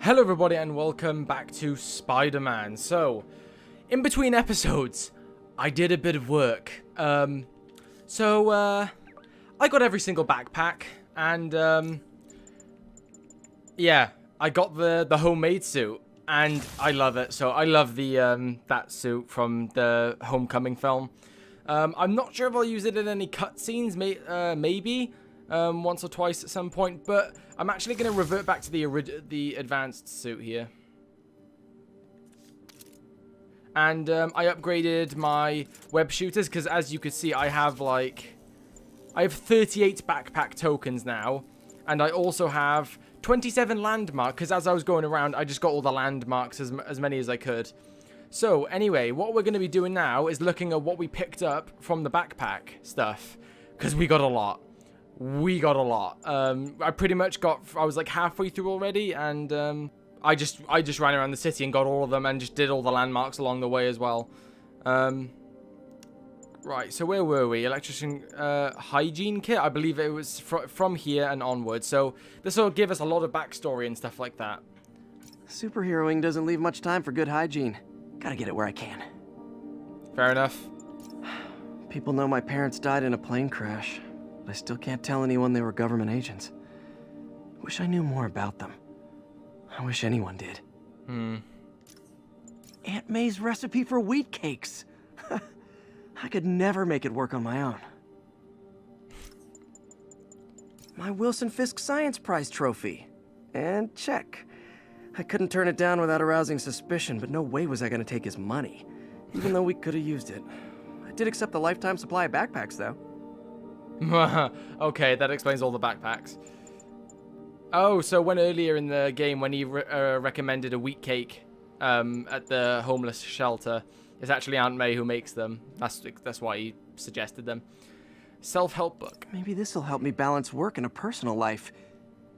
Hello everybody and welcome back to Spider-Man. So, in between episodes, I did a bit of work. I got every single backpack and yeah, I got the homemade suit and I love it. So I love the that suit from the Homecoming film. I'm not sure if I'll use it in any cutscenes, maybe. Once or twice at some point, but I'm actually going to revert back to the advanced suit here. And I upgraded my web shooters because, as you can see, I have 38 backpack tokens now, and I also have 27 landmarks because as I was going around, I just got all the landmarks, as many as I could. So anyway, what we're going to be doing now is looking at what we picked up from the backpack stuff, because we got a lot. I pretty much I was like halfway through already, and I just ran around the city and got all of them and just did all the landmarks along the way as well. Right, so where were we? Electrician hygiene kit? I believe it was from here and onward. So this will give us a lot of backstory and stuff like that. Superheroing doesn't leave much time for good hygiene. Gotta get it where I can. Fair enough. People know my parents died in a plane crash. I still can't tell anyone they were government agents. Wish I knew more about them. I wish anyone did. Aunt May's recipe for wheat cakes. I could never make it work on my own. My Wilson Fisk Science Prize trophy. And check. I couldn't turn it down without arousing suspicion, but no way was I going to take his money. Even though we could have used it. I did accept the lifetime supply of backpacks, though. Okay, that explains all the backpacks. Oh, so when earlier in the game, when he recommended a wheat cake at the homeless shelter, it's actually Aunt May who makes them. That's why he suggested them. Self-help book. Maybe this will help me balance work and a personal life,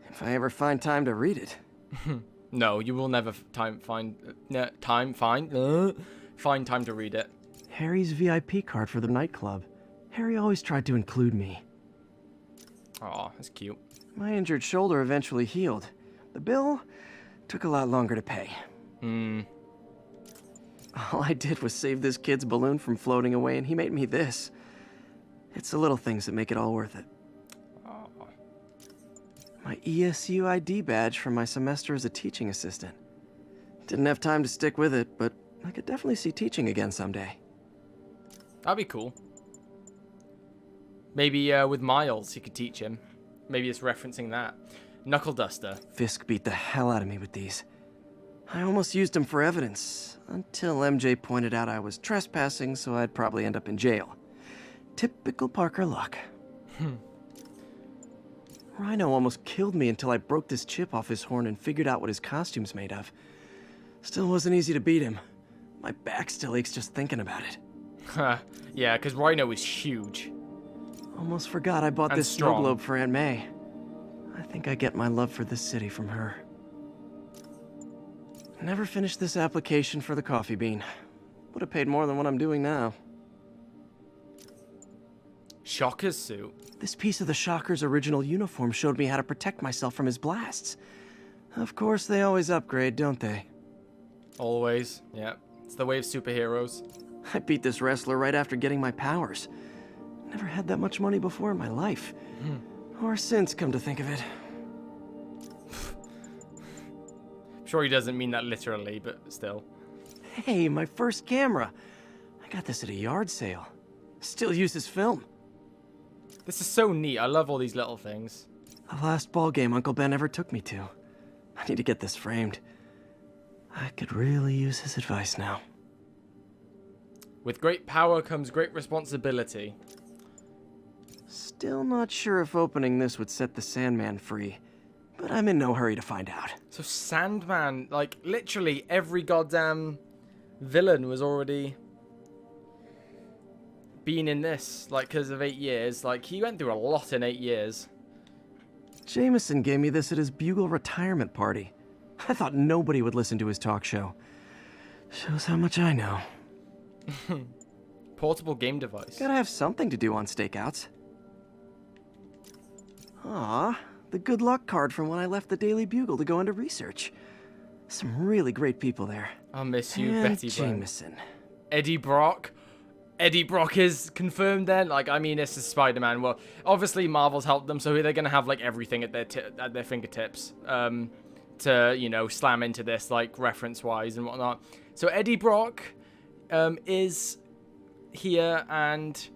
if I ever find time to read it. No, you will never find time to read it. Harry's VIP card for the nightclub. Harry always tried to include me. Aw, that's cute. My injured shoulder eventually healed. The bill took a lot longer to pay. All I did was save this kid's balloon from floating away, and he made me this. It's the little things that make it all worth it. Oh. My ESU ID badge from my semester as a teaching assistant. Didn't have time to stick with it, but I could definitely see teaching again someday. That'd be cool. Maybe with Miles, you could teach him. Maybe it's referencing that. Knuckle duster. Fisk beat the hell out of me with these. I almost used them for evidence, until MJ pointed out I was trespassing, so I'd probably end up in jail. Typical Parker luck. Rhino almost killed me until I broke this chip off his horn and figured out what his costume's made of. Still wasn't easy to beat him. My back still aches just thinking about it. Yeah, because Rhino is huge. Almost forgot I bought And this snow strong. globe for Aunt May. I think I get my love for this city from her. Never finished this application for the coffee bean. Would have paid more than what I'm doing now. Shocker's suit. This piece of the Shocker's original uniform showed me how to protect myself from his blasts. Of course, they always upgrade, don't they? Always. Yeah. It's the way of superheroes. I beat this wrestler right after getting my powers. Never had that much money before in my life. Or since, come to think of it. I'm sure he doesn't mean that literally, but still. Hey, my first camera. I got this at a yard sale. Still uses film. This is so neat. I love all these little things. The last ball game Uncle Ben ever took me to. I need to get this framed. I could really use his advice now. With great power comes great responsibility. Still not sure if opening this would set the Sandman free, but I'm in no hurry to find out. So Sandman, like literally every goddamn villain was already been in this, like because of 8 years. Like he went through a lot in 8 years. Jameson gave me this at his Bugle retirement party. I thought nobody would listen to his talk show. Shows how much I know. Portable game device. Gotta have something to do on stakeouts. Aw, the good luck card from when I left the Daily Bugle to go into research. Some really great people there. I'll miss you, And Betty Brant. Jameson. Eddie Brock. Eddie Brock is confirmed then. Like, I mean, this is Spider-Man. Well, obviously Marvel's helped them, so they're gonna have like everything at their fingertips to, you know, slam into this, like, reference-wise and whatnot. So Eddie Brock is here, and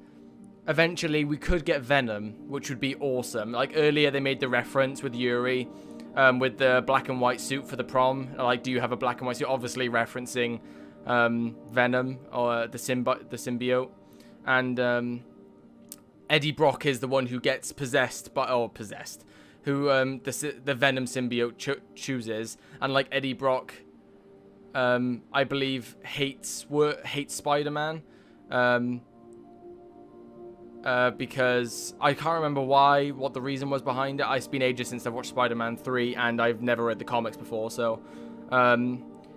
eventually we could get Venom, which would be awesome. Like, earlier they made the reference with Yuri, with the black and white suit for the prom. Like, do you have a black and white suit? Obviously referencing Venom or the symbiote. And Eddie Brock is the one who gets possessed by, who the Venom symbiote chooses. And like Eddie Brock, I believe hates Spider-Man, because I can't remember what the reason was behind it. It's been ages since I've watched Spider-Man 3, and I've never read the comics before, so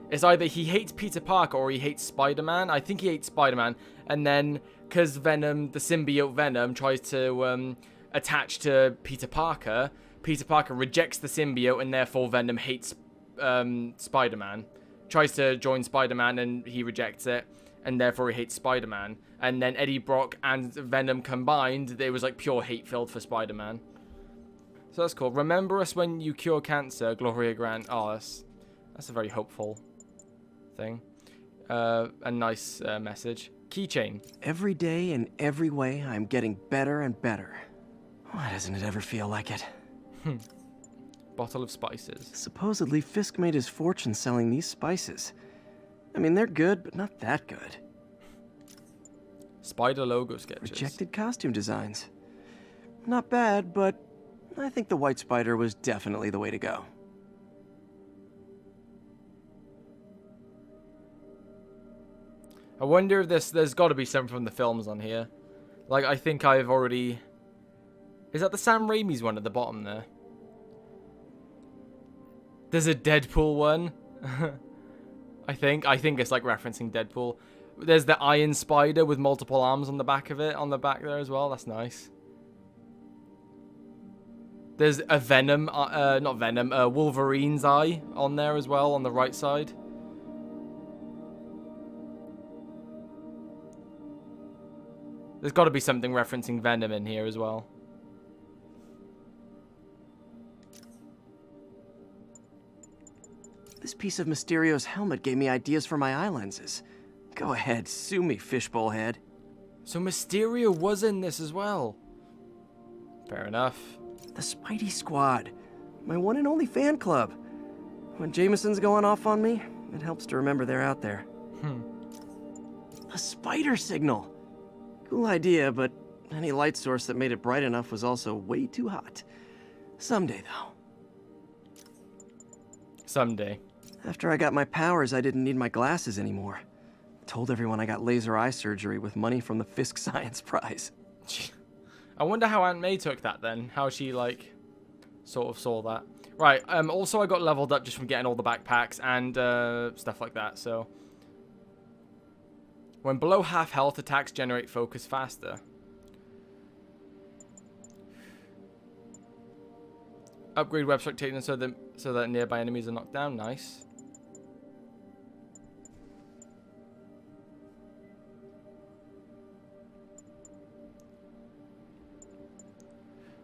it's either he hates Peter Parker or he hates Spider-Man. I think he hates Spider-Man, and then because Venom, the symbiote Venom, tries to attach to Peter Parker rejects the symbiote, and therefore Venom hates Spider-Man. Tries to join Spider-Man, and he rejects it, and therefore he hates Spider-Man. And then Eddie Brock and Venom combined, it was like pure hate filled for Spider-Man. So that's cool. Remember us when you cure cancer, Gloria Grant. Oh, that's a very hopeful thing. A nice message. Keychain. Every day in every way, I'm getting better and better. Why doesn't it ever feel like it? Bottle of spices. Supposedly, Fisk made his fortune selling these spices. I mean, they're good, but not that good. Spider logo sketches. Rejected costume designs. Not bad, but I think the White Spider was definitely the way to go. I wonder if there's got to be something from the films on here. Like, I think I've already... Is that the Sam Raimi's one at the bottom there? There's a Deadpool one. I think it's like referencing Deadpool. There's the Iron Spider with multiple arms on the back of it, on the back there as well. That's nice. There's a Venom, not Venom, Wolverine's eye on there as well, on the right side. There's got to be something referencing Venom in here as well. This piece of Mysterio's helmet gave me ideas for my eye lenses. Go ahead, sue me, fishbowl head. So Mysterio was in this as well. Fair enough. The Spidey Squad. My one and only fan club. When Jameson's going off on me, it helps to remember they're out there. A spider signal. Cool idea, but any light source that made it bright enough was also way too hot. Someday, though. Someday. After I got my powers, I didn't need my glasses anymore. Told everyone I got laser eye surgery with money from the Fisk Science Prize. I wonder how Aunt May took that then. How she, like, sort of saw that. Right, also I got leveled up just from getting all the backpacks and stuff like that, so... When below half health, attacks generate focus faster. Upgrade web spectator so that nearby enemies are knocked down. Nice.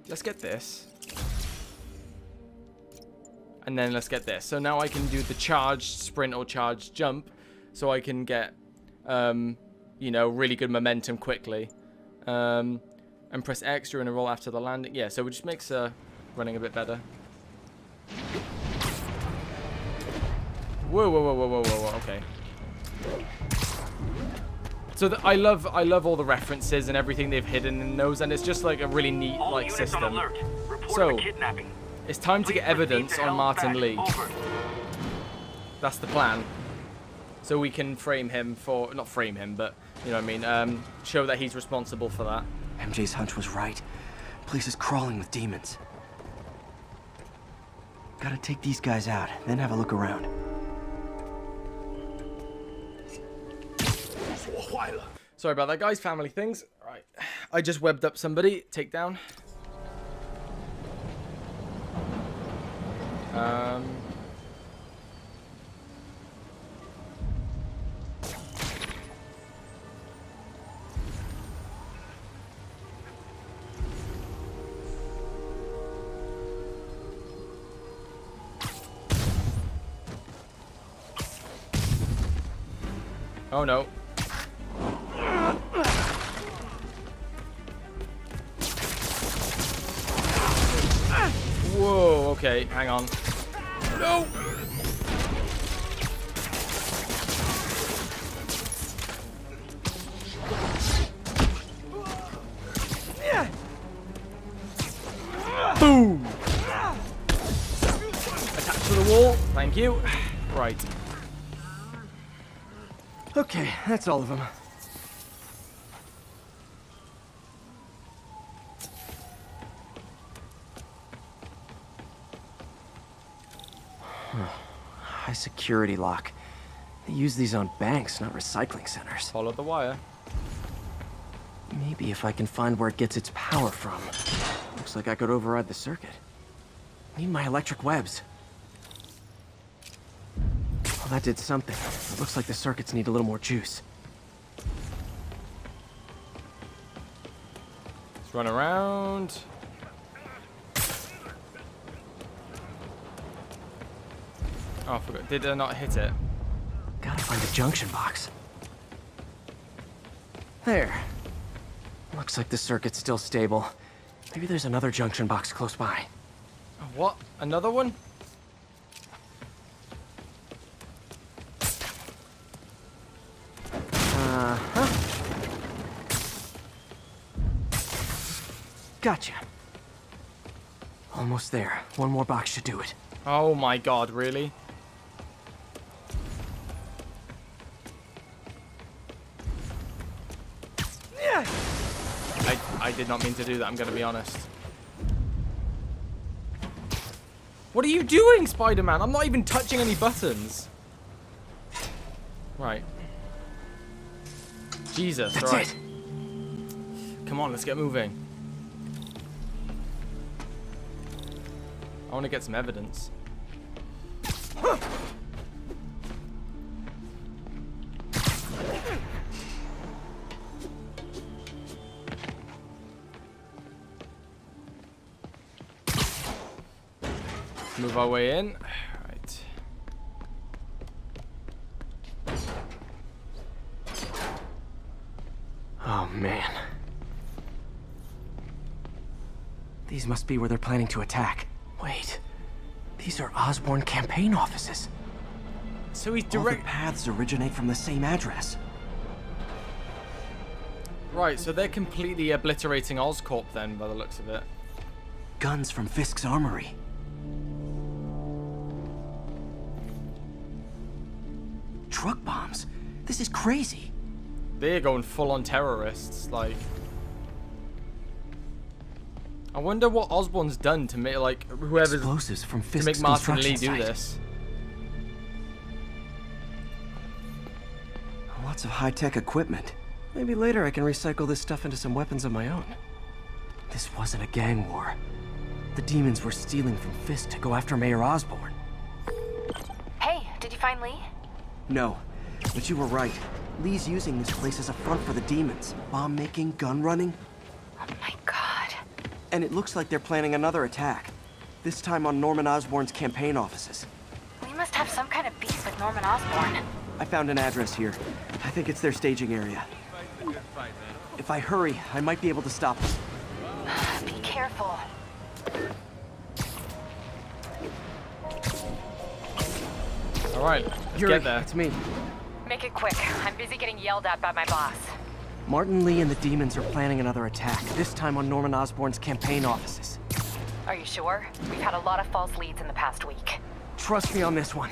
Let's get this. And then let's get this. So now I can do the charged sprint or charged jump. So I can get, you know, really good momentum quickly. And press X during a roll after the landing. Yeah, so it just makes running a bit better. Whoa, whoa, whoa, whoa, whoa, whoa, okay. So I love all the references and everything they've hidden in those, and it's just like a really neat like system. So it's time to get evidence on Martin Lee. That's the plan. So we can frame him for, not frame him, but you know what I mean, show that he's responsible for that. MJ's hunch was right. Place is crawling with demons. Gotta take these guys out, then have a look around. Sorry about that, guys. Family things. Right. I just webbed up somebody. Take down. Oh no. Whoa, okay, hang on. No! Boom! Attached to the wall, thank you. Right. Okay, that's all of them. High security lock. They use these on banks, not recycling centers. Follow the wire. Maybe if I can find where it gets its power from. Looks like I could override the circuit. Need my electric webs. Well, that did something. It looks like the circuits need a little more juice. Let's run around. Oh, I forgot. Did I not hit it? Gotta find a junction box. There. Looks like the circuit's still stable. Maybe there's another junction box close by. What? Another one? Uh-huh. Gotcha. Almost there. One more box should do it. Oh my god, really? I did not mean to do that, I'm gonna be honest. What are you doing, Spider-Man? I'm not even touching any buttons. Right. Jesus, That's alright. it. Come on, let's get moving. I want to get some evidence. Move our way in. Right. Oh, man. These must be where they're planning to attack. Wait. These are Osborn campaign offices. So he's All the direct. paths originate from the same address. Right, so they're completely obliterating Oscorp then, by the looks of it. Guns from Fisk's armory. Truck bombs. This is crazy. They're going full on terrorists, like. I wonder what Osborn's done to make, like, whoever's Explosives from to Fisk's make Martin Lee construction do site. this. Lots of high-tech equipment. Maybe later I can recycle this stuff into some weapons of my own. This wasn't a gang war. The demons were stealing from Fisk to go after Mayor Osborn. Hey, did you find Lee? No, but you were right. Lee's using this place as a front for the demons. Bomb making, gun running. Oh my god. And it looks like they're planning another attack. This time on Norman Osborn's campaign offices. We must have some kind of beef with Norman Osborn. I found an address here. I think it's their staging area. If I hurry, I might be able to stop them. Be careful. Alright, let's get there. It's me. Make it quick. I'm busy getting yelled at by my boss. Martin Lee and the demons are planning another attack, this time on Norman Osborn's campaign offices. Are you sure? We've had a lot of false leads in the past week. Trust me on this one.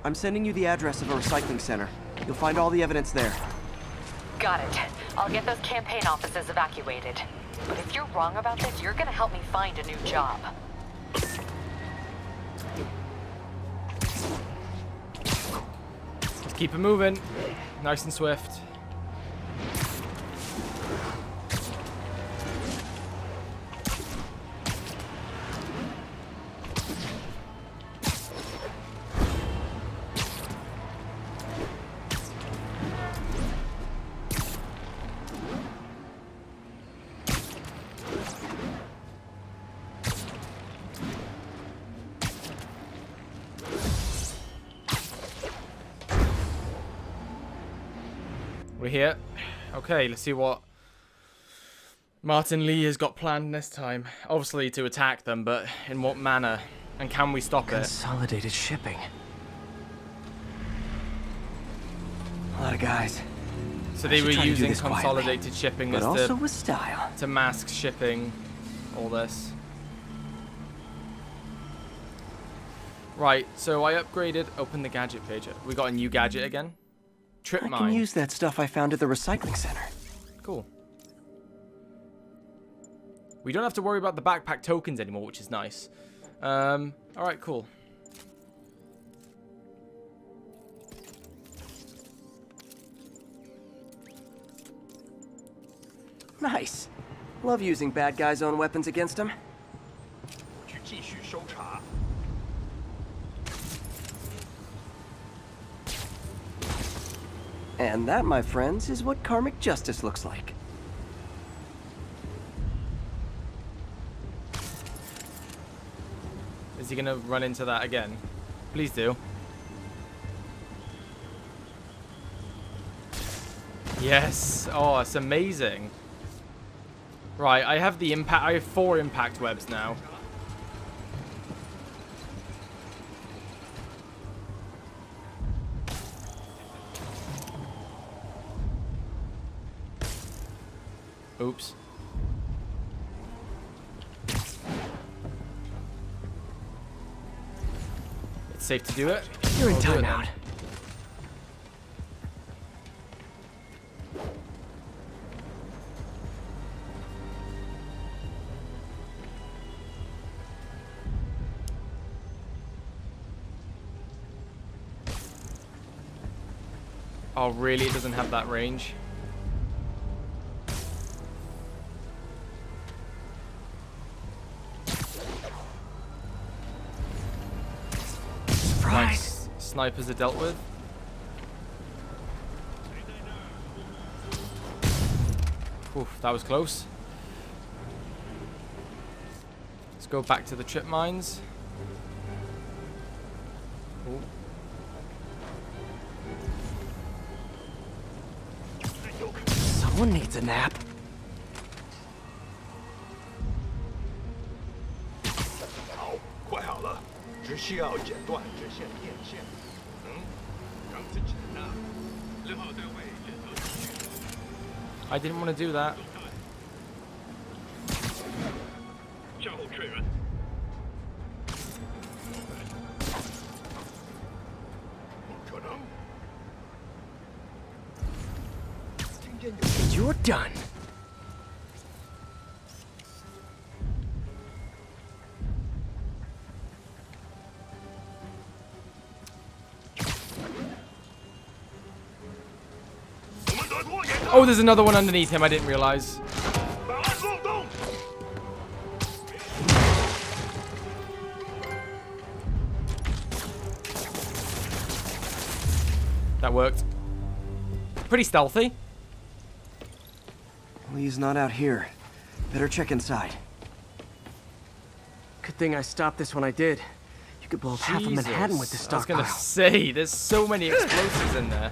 I'm sending you the address of a recycling center. You'll find all the evidence there. Got it. I'll get those campaign offices evacuated. But if you're wrong about this, you're gonna help me find a new job. Let's keep it moving. Nice and swift. We're here. Okay, let's see what Martin Lee has got planned this time. Obviously to attack them, but in what manner? And can we stop it? Consolidated shipping. A lot of guys. So they were using consolidated shipping but as also with style. to mask shipping all this. Right, so I upgraded. Open the gadget page. We got a new gadget again. Trip I mine. can use that stuff I found at the recycling center. Cool. We don't have to worry about the backpack tokens anymore, which is nice. Alright, cool. Nice. Love using bad guys' own weapons against them. And that, my friends, is what karmic justice looks like. Is he gonna run into that again? Please do. Yes. Oh, it's amazing. Right, I have the impact. I have 4 impact webs now. Oops. It's safe to do it. You're in I'll do it timeout. then. Oh, really? It doesn't have that range? Nice. Snipers are dealt with. Oof, that was close. Let's go back to the trip mines. Ooh. Someone needs a nap. I didn't want to do that. You're done. Oh, there's another one underneath him. I didn't realize. That worked. Pretty stealthy. Lee's not out here. Better check inside. Good thing I stopped this when I did. You could blow up half of Manhattan with this I was stockpile. gonna say, there's so many explosives in there.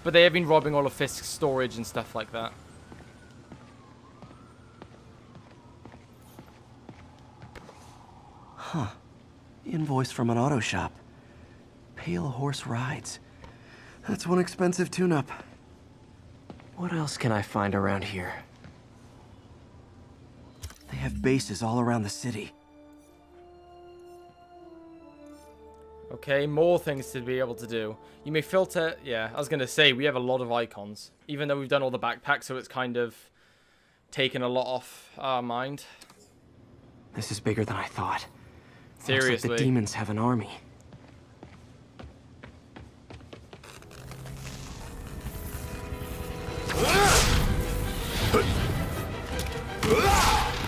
But they have been robbing all of Fisk's storage and stuff like that. Huh. Invoice from an auto shop. Pale Horse Rides. That's one expensive tune-up. What else can I find around here? They have bases all around the city. Okay, more things to be able to do. You may filter... Yeah, I was going to say, we have a lot of icons. Even though we've done all the backpacks, so it's kind of taken a lot off our mind. This is bigger than I thought. Seriously. Looks like the demons have an army.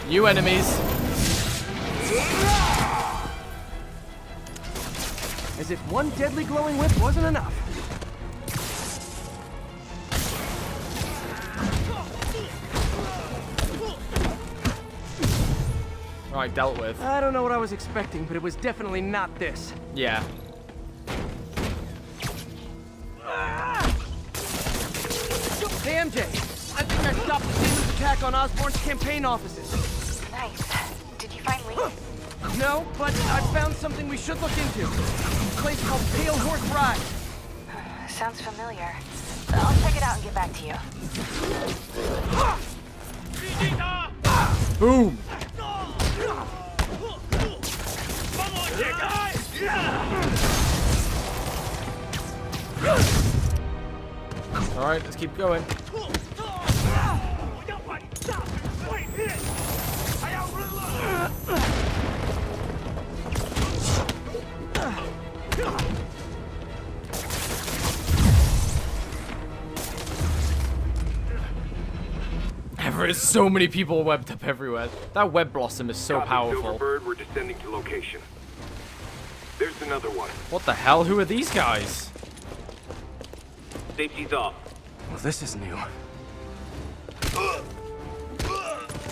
New enemies. As if one deadly glowing whip wasn't enough. Right, dealt with. I don't know what I was expecting, but it was definitely not this. MJ. I think I stopped the Demon's attack on Osborn's campaign offices. Nice. Did you find Lee? No, but I found something we should look into. A place called Pale Horse Ride. Sounds familiar. I'll check it out and get back to you. Boom. Alright, let's keep going. There is so many people webbed up everywhere. That web blossom is so Copy, powerful. Silverbird, we're descending to location. There's another one. What the hell? Who are these guys? Safety's off. Well, this is new.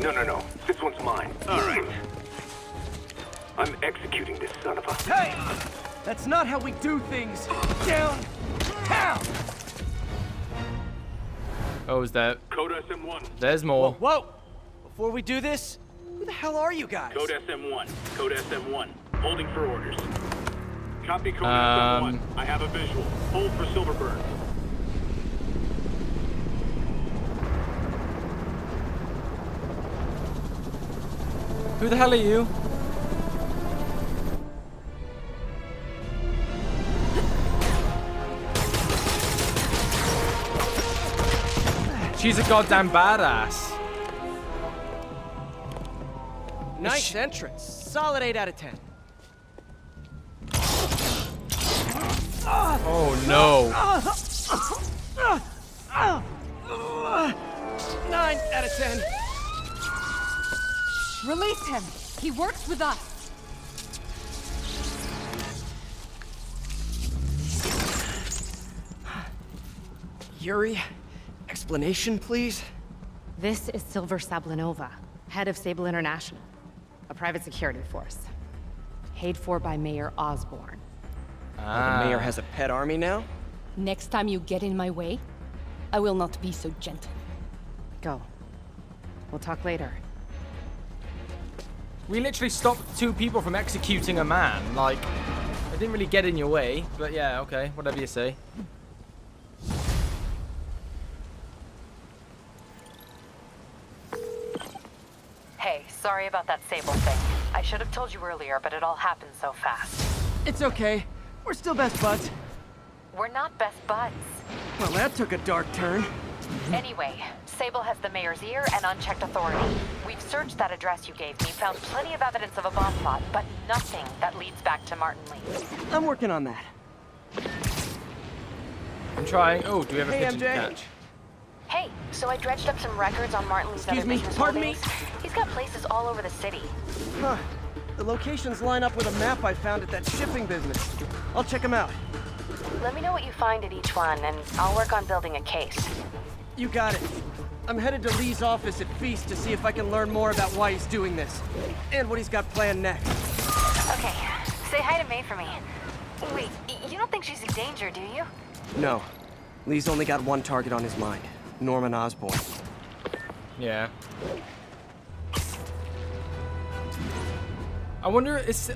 No. This one's mine. All right. I'm executing this son of a... Hey! That's not how we do things. Downtown! Oh, is that? Code SM1. There's more. Whoa! Before we do this, who the hell are you guys? Code SM1. Code SM1. Holding for orders. Copy code Um, SM1. I have a visual. Hold for Silverbird. Who the hell are you? She's a goddamn badass. Nice entrance. Solid 8 out of 10. Oh no. 9 out of 10. Release him. He works with us. Yuri, explanation, please? This is Silver Sablinova, head of Sable International, a private security force. Paid for by Mayor Osborn. The mayor has a pet army now? Next time you get in my way, I will not be so gentle. Go. We'll talk later. We literally stopped 2 people from executing a man. Like, I didn't really get in your way, but yeah, okay, whatever you say. Hey, sorry about that Sable thing. I should have told you earlier, but it all happened so fast. It's okay. We're still best buds. We're not best buds. Well, that took a dark turn. Anyway, Sable has the mayor's ear and unchecked authority. We've searched that address you gave me, found plenty of evidence of a bomb plot, but nothing that leads back to Martin Lee. I'm working on that. I'm trying. Oh, do we have a Hey, pigeon to MJ. catch? Hey, so I dredged up some records on Martin Lee's Excuse other me, business pardon me? holdings. He's got places all over the city. Huh. The locations line up with a map I found at that shipping business. I'll check them out. Let me know what you find at each one, and I'll work on building a case. You got it. I'm headed to Lee's office at Feast to see if I can learn more about why he's doing this. And what he's got planned next. Okay, say hi to May for me. Wait, you don't think she's in danger, do you? No. Lee's only got one target on his mind. Norman Osborn. Yeah. I wonder if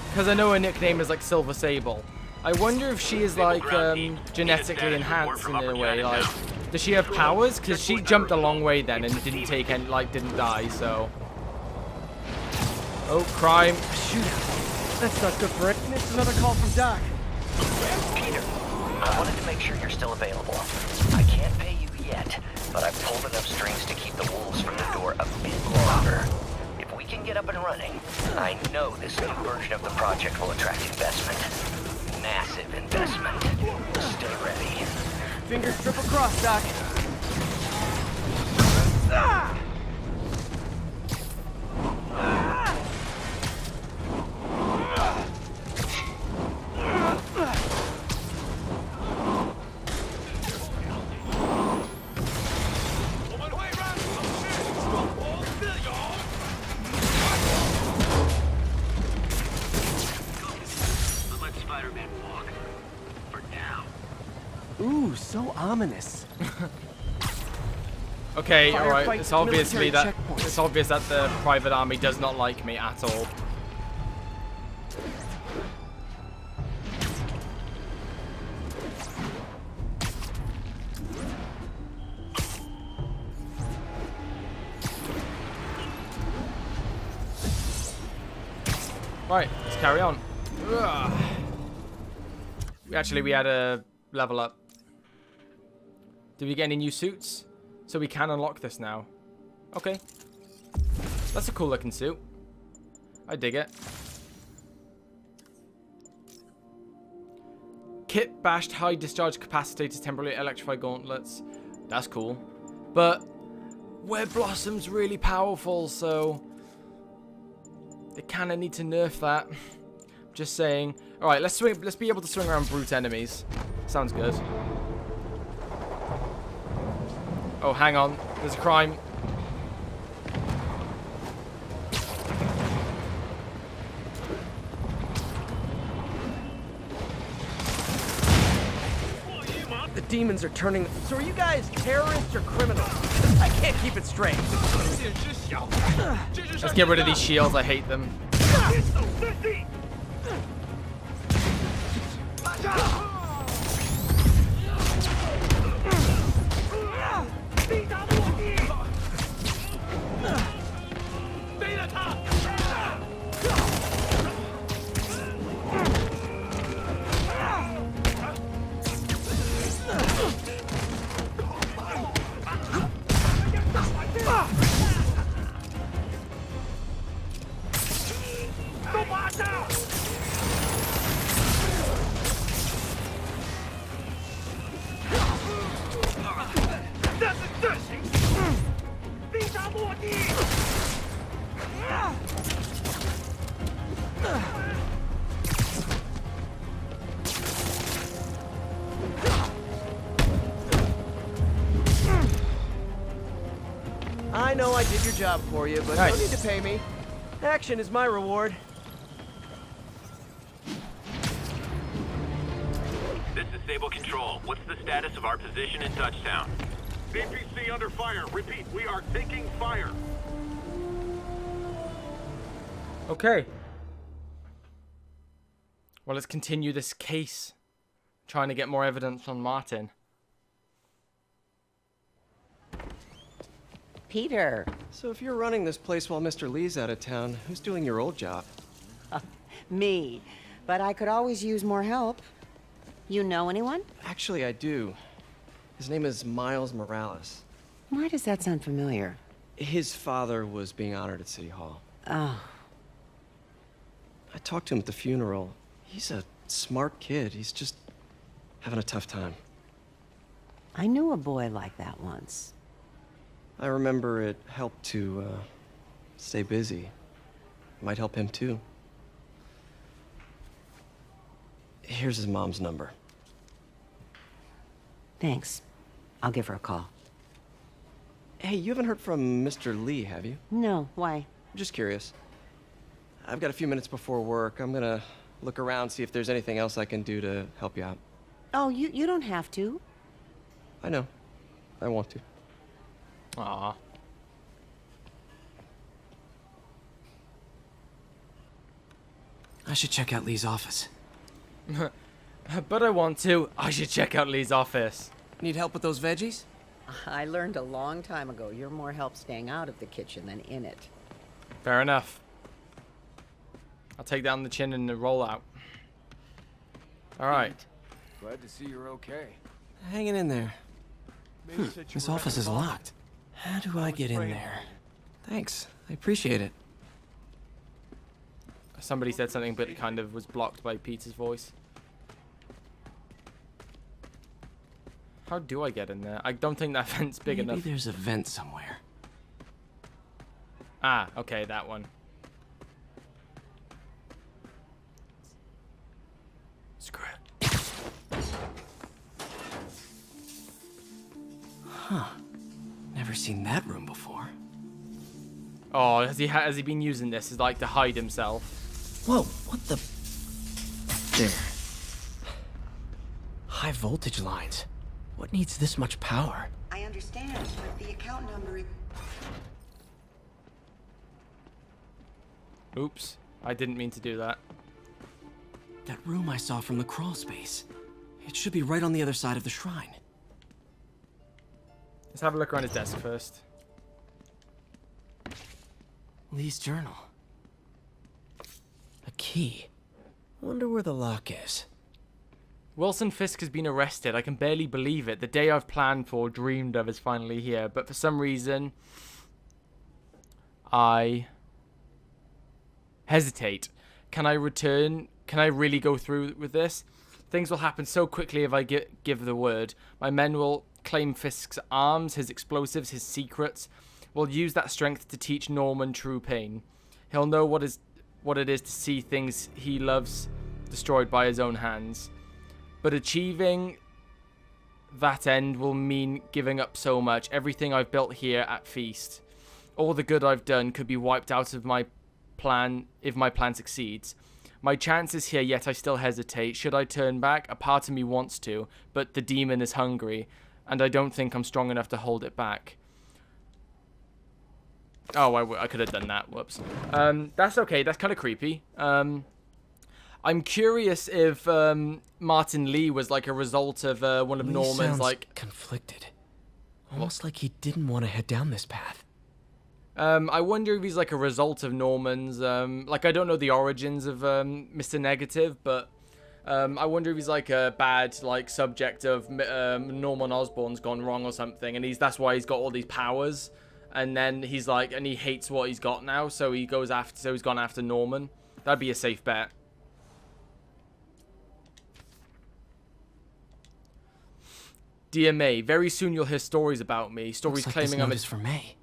because I know her nickname is like Silver Sable. I wonder if she is like genetically enhanced in a way. Like, does she have powers? Because she jumped a long way then and didn't take any, like, didn't die. So. Oh, crime! Shoot. That's not good for it. It's another call from Doc. Peter, I wanted to make sure you're still available. I can't pay you yet, but I've pulled enough strings to keep the wolves from the door a bit longer. If we can get up and running, I know this new version of the project will attract investment. Massive investment. Stay ready. Fingers triple crossed, Doc. Ah! Ooh, so ominous. Okay, alright. Firefight It's obviously military that checkpoint. it's obvious that the private army does not like me at all. Right, let's carry on. Ugh. Actually, we had a level up. Did we get any new suits? So we can unlock this now. Okay. That's a cool looking suit. I dig it. Kit bashed high discharge capacity to temporarily electrify gauntlets. That's cool. But Web Blossom's really powerful, so they kind of need to nerf that. Just saying. All right, let's be able to swing around brute enemies. Sounds good. Oh, hang on. There's a crime. The demons are turning. So are you guys terrorists or criminals? I can't keep it straight. Let's get rid of these shields. I hate them. I know I did your job for you, but Nice. no need to pay me. Action is my reward. This is Sable Control. What's the status of our position in Touchtown? APC under fire. Repeat, we are taking fire. Okay. Well, let's continue this case. Trying to get more evidence on Martin. Peter. So if you're running this place while Mr. Lee's out of town, who's doing your old job? Me. But I could always use more help. You know anyone? Actually, I do. His name is Miles Morales. Why does that sound familiar? His father was being honored at City Hall. Oh, I talked to him at the funeral. He's a smart kid. He's just having a tough time. I knew a boy like that once. I remember it helped to stay busy. Might help him too. Here's his mom's number. Thanks. I'll give her a call. Hey, you haven't heard from Mr. Lee, have you? No, why? I'm just curious. I've got a few minutes before work. I'm gonna look around, see if there's anything else I can do to help you out. Oh, you don't have to. I know. I want to. Aw. I should check out Lee's office. But I want to. I should check out Lee's office. Need help with those veggies? I learned a long time ago you're more help staying out of the kitchen than in it. Fair enough. I'll take down the chin and the roll out. Alright. Glad to see you're okay. Hanging in there. This office is locked. How do I get in there? Thanks. I appreciate it. Somebody said something, but it kind of was blocked by Peter's voice. How do I get in there? I don't think that vent's big Maybe enough. there's a vent somewhere. Ah, okay, that one. Screw it. Huh. Never seen that room before. Oh, has he been using this as like to hide himself? Whoa, what the... There. high voltage lines. What needs this much power? I understand, but the account number... Oops. I didn't mean to do that. That room I saw from the crawl space. It should be right on the other side of the shrine. Let's have a look around his desk first. Lee's journal. A key. Wonder where the lock is. Wilson Fisk has been arrested. I can barely believe it. The day I've planned for, dreamed of, is finally here. But for some reason, I hesitate. Can I return? Can I really go through with this? Things will happen so quickly if I give the word. My men will claim Fisk's arms, his explosives, his secrets. We'll use that strength to teach Norman true pain. He'll know what it is to see things he loves destroyed by his own hands. But achieving that end will mean giving up so much. Everything I've built here at Feast. All the good I've done could be wiped out of my plan if my plan succeeds. My chance is here, yet I still hesitate. Should I turn back? A part of me wants to, but the demon is hungry, and I don't think I'm strong enough to hold it back. Oh, I could have done that. Whoops. That's okay. That's kind of creepy. I'm curious if Martin Lee was like a result of one of Lee Norman's sounds like conflicted. Almost like he didn't want to head down this path. I wonder if he's like a result of Norman's like I don't know the origins of Mr. Negative, but I wonder if he's like a bad like subject of Norman Osborn's gone wrong or something, and that's why he's got all these powers, and then he's like, and he hates what he's got now, so he's gone after Norman. That'd be a safe bet. Dear May, very soon you'll hear stories about me. Stories Looks like claiming this I'm note is for May.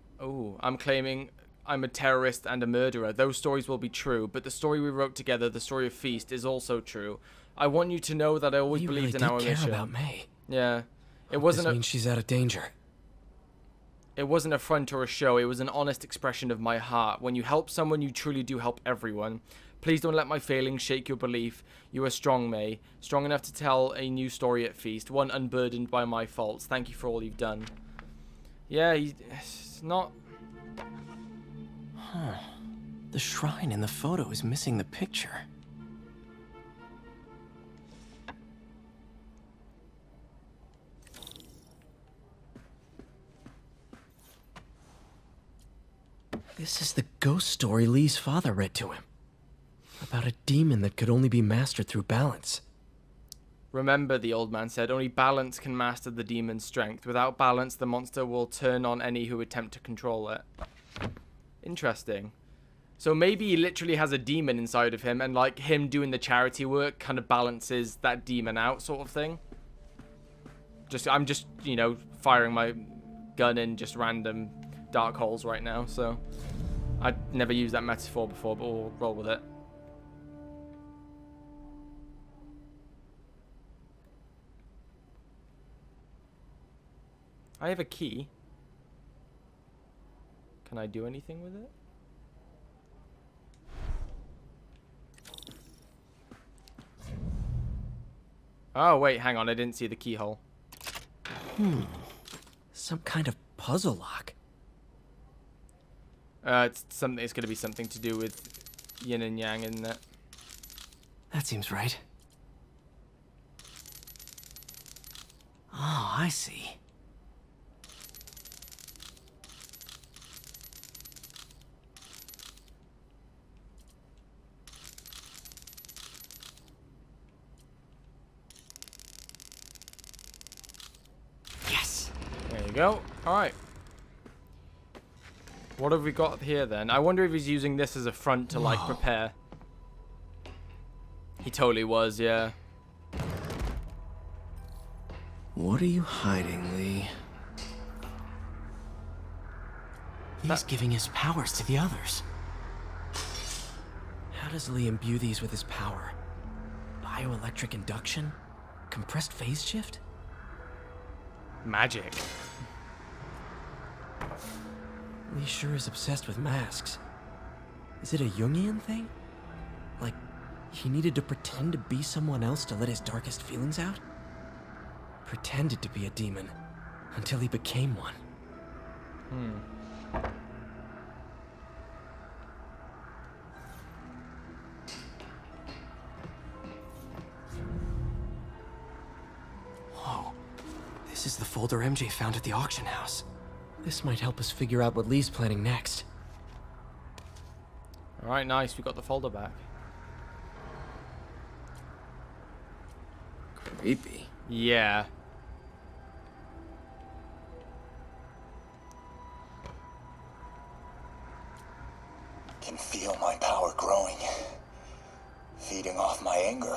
I'm claiming I'm a terrorist and a murderer. Those stories will be true, but the story we wrote together, the story of Feast, is also true. I want you to know that I always You believed really in our did care mission. about May. Yeah. It Hope wasn't this means she's out of danger. It wasn't a front or a show. It was an honest expression of my heart. When you help someone, you truly do help everyone. Please don't let my failings shake your belief. You are strong, May. Strong enough to tell a new story at Feast. One unburdened by my faults. Thank you for all you've done. Yeah, it's not... Huh. The shrine in the photo is missing the picture. This is the ghost story Lee's father read to him. About a demon that could only be mastered through balance. Remember, the old man said, only balance can master the demon's strength. Without balance, the monster will turn on any who attempt to control it. Interesting. So maybe he literally has a demon inside of him, and like him doing the charity work kind of balances that demon out, sort of thing. I'm just, you know, firing my gun in just random dark holes right now, so I'd never used that metaphor before, but we'll roll with it. I have a key. Can I do anything with it? Oh, wait, hang on. I didn't see the keyhole. Some kind of puzzle lock. It's something. It's going to be something to do with yin and yang, isn't it? That seems right. Oh, I see. Yes. There you go. All right. What have we got here then? I wonder if he's using this as a front to like prepare. He totally was, yeah. What are you hiding, Lee? He's giving his powers to the others. How does Lee imbue these with his power? Bioelectric induction? Compressed phase shift? Magic. Lee sure is obsessed with masks. Is it a Jungian thing? Like, he needed to pretend to be someone else to let his darkest feelings out? pretended to be a demon until he became one. Whoa. This is the folder MJ found at the auction house. This might help us figure out what Lee's planning next. Alright, nice. We got the folder back. Creepy. Yeah. Can feel my power growing, feeding off my anger.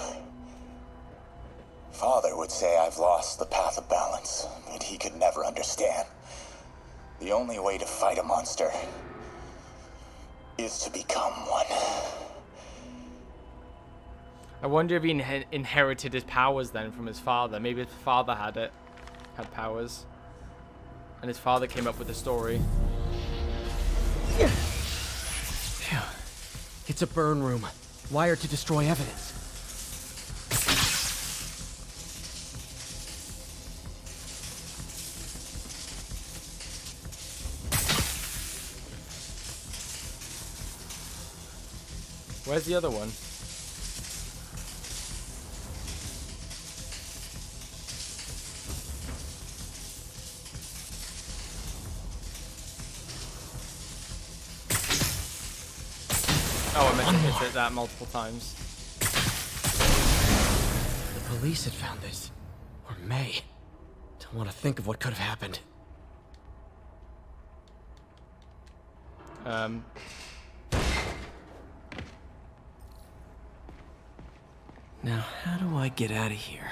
Father would say I've lost the path of balance, but he could never understand. The only way to fight a monster is to become one. I wonder if he inherited his powers then from his father. Maybe his father had powers. And his father came up with the story. Phew. It's a burn room, wired to destroy evidence. Where's the other one? Oh, I meant to hit that multiple times. The police had found this. Or May. Don't want to think of what could have happened. Now, how do I get out of here?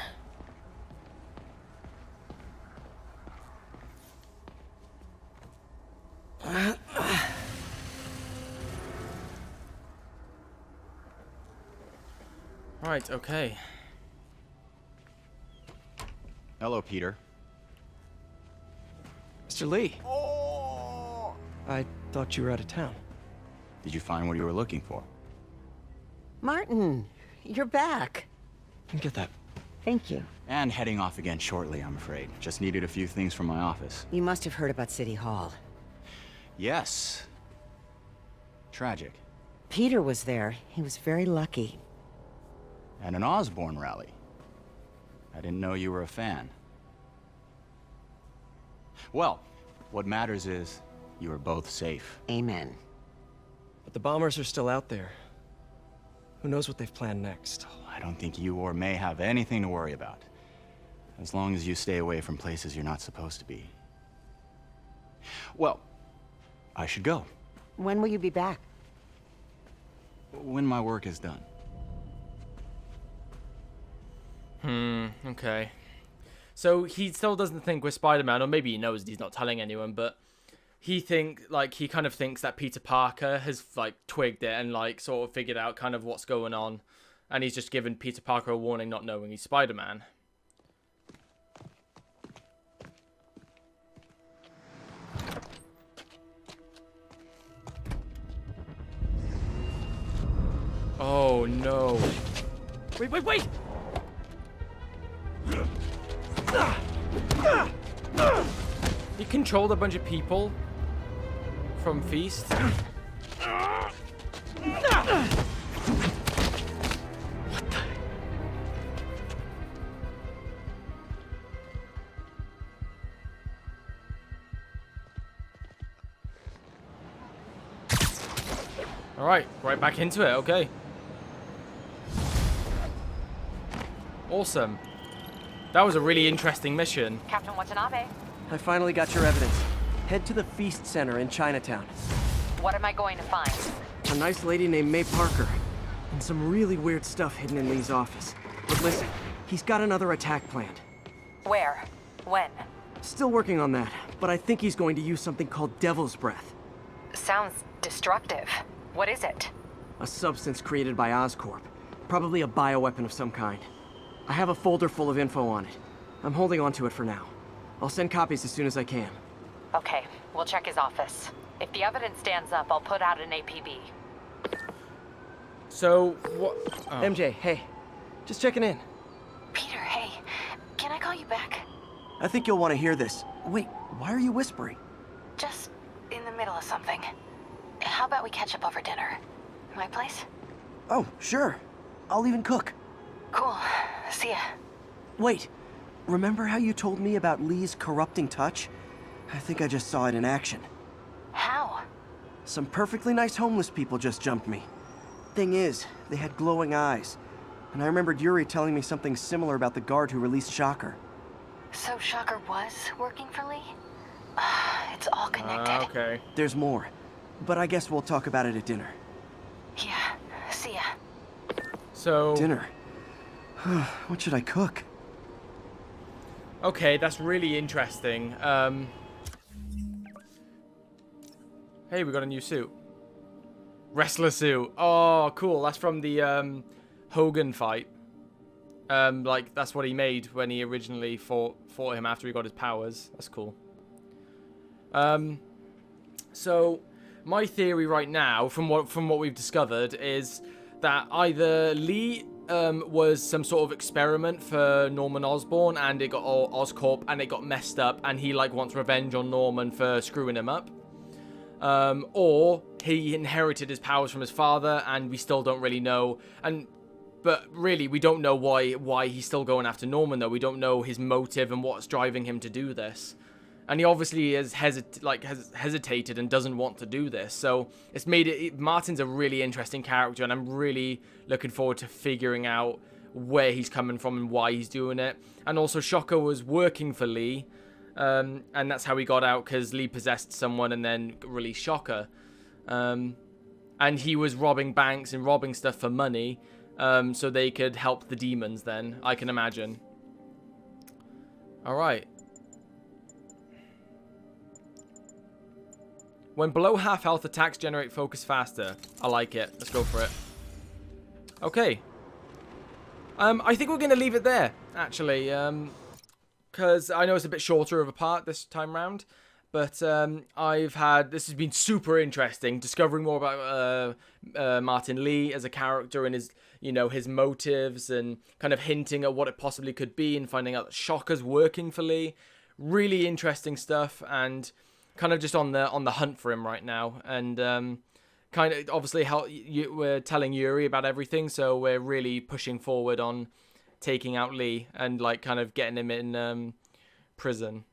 Right, okay. Hello, Peter. Mr. Lee. I thought you were out of town. Did you find what you were looking for? Martin, you're back. Get that. Thank you. And heading off again shortly, I'm afraid. Just needed a few things from my office. You must have heard about City Hall. Yes. Tragic. Peter was there. He was very lucky. At an Osborn rally. I didn't know you were a fan. Well, what matters is you are both safe. Amen. But the bombers are still out there. Who knows what they've planned next? I don't think you or May have anything to worry about. As long as you stay away from places you're not supposed to be. Well, I should go. When will you be back? When my work is done. Okay. So he still doesn't think we're Spider-Man, or maybe he knows he's not telling anyone, but he kind of thinks that Peter Parker has like twigged it and like sort of figured out kind of what's going on, and he's just given Peter Parker a warning, not knowing he's Spider-Man. Oh no. Wait! He controlled a bunch of people from Feast. Alright, right back into it, okay. Awesome. That was a really interesting mission. Captain Watanabe, I finally got your evidence. Head to the Feast Center in Chinatown. what am I going to find? A nice lady named May Parker. And some really weird stuff hidden in Lee's office. But listen, he's got another attack planned. Where? When? Still working on that, but I think he's going to use something called Devil's Breath. Sounds destructive. What is it? A substance created by Oscorp. Probably a bioweapon of some kind. I have a folder full of info on it. I'm holding on to it for now. I'll send copies as soon as I can. Okay, we'll check his office. If the evidence stands up, I'll put out an APB. So, what? Oh. MJ, hey. Just checking in. Peter, hey, can I call you back? I think you'll want to hear this. Wait, why are you whispering? Just in the middle of something. How about we catch up over dinner? My place? Oh, sure. I'll even cook. Cool. See ya. Wait, remember how you told me about Lee's corrupting touch? I think I just saw it in action. How? Some perfectly nice homeless people just jumped me. Thing is, they had glowing eyes. And I remembered Yuri telling me something similar about the guard who released Shocker. So Shocker was working for Lee? It's all connected. Okay. There's more, but I guess we'll talk about it at dinner. Yeah. See ya. So... Dinner? What should I cook? Okay, that's really interesting. Hey, we got a new suit. Wrestler suit. Oh, cool. That's from the Hogan fight. Like, that's what he made when he originally fought him after he got his powers. That's cool. So, my theory right now, from what we've discovered, is that either Lee was some sort of experiment for Norman Osborn, and it got Oscorp, and it got messed up, and he like wants revenge on Norman for screwing him up. Or he inherited his powers from his father, and we still don't really know. But really, we don't know why he's still going after Norman, though. We don't know his motive and what's driving him to do this. And he obviously has hesitated and doesn't want to do this. So it's made it... Martin's a really interesting character, and I'm really looking forward to figuring out where he's coming from and why he's doing it. And also, Shocker was working for Lee, and that's how he got out, because Lee possessed someone and then released Shocker. And he was robbing banks and robbing stuff for money, so they could help the demons then, I can imagine. Alright. When below half health, attacks generate focus faster. I like it. Let's go for it. Okay. I think we're going to leave it there, actually. Because I know it's a bit shorter of a part this time round. But this has been super interesting. Discovering more about Martin Lee as a character and his, his motives, and kind of hinting at what it possibly could be, and finding out that Shocker's working for Lee. Really interesting stuff, and kind of just on the hunt for him right now, and kind of obviously we're telling Yuri about everything, so we're really pushing forward on taking out Lee and like kind of getting him in prison.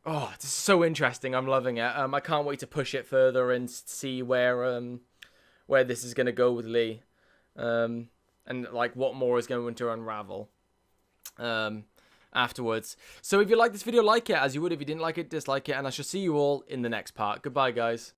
Oh, this is so interesting. I'm loving it. I can't wait to push it further and see where this is going to go with Lee, and like what more is going to unravel afterwards. So if you like this video, like it, as you would if you didn't like it, dislike it, and I shall see you all in the next part. Goodbye, guys.